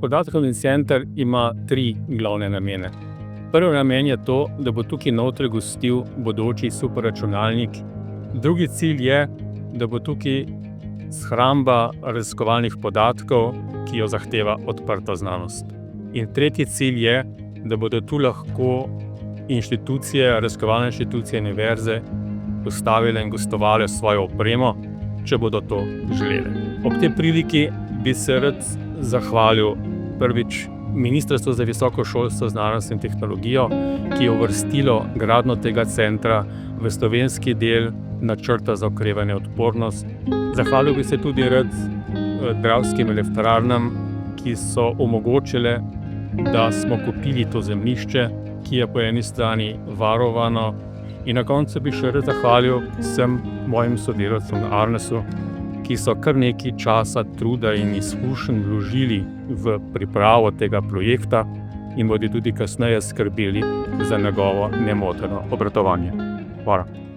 Podatkovni center ima 3 glavne namene. Prvi namen je to, da bo tukaj notri gostil bodoči superračunalnik. Drugi cilj je, da bo tukaj shramba raziskovalnih podatkov, ki jo zahteva odprta znanost. In tretji cilj je, da bodo tu lahko raziskovalne inštitucije, univerze postavile in gostovale svojo opremo, če bodo to želeli. Ob tej priliki bi se rad zahvalil prvič Ministrstvu za visoko šolstvo, znanost in tehnologijo, ki je uvrstilo gradnjo tega centra v slovenski del načrta za okrevanje in odpornost. Zahvalil bi se tudi rad Dravskim elektrarnam, ki so omogočile, da smo kupili to zemljišče, ki je po eni strani varovano. In na koncu bi še rad zahvalil vsem mojim sodelavcem na Arnesu, ki so kar nekaj časa, truda in izkušenj vložili v pripravo tega projekta in bodo tudi kasneje skrbeli za njegovo nemoteno obratovanje. Hvala.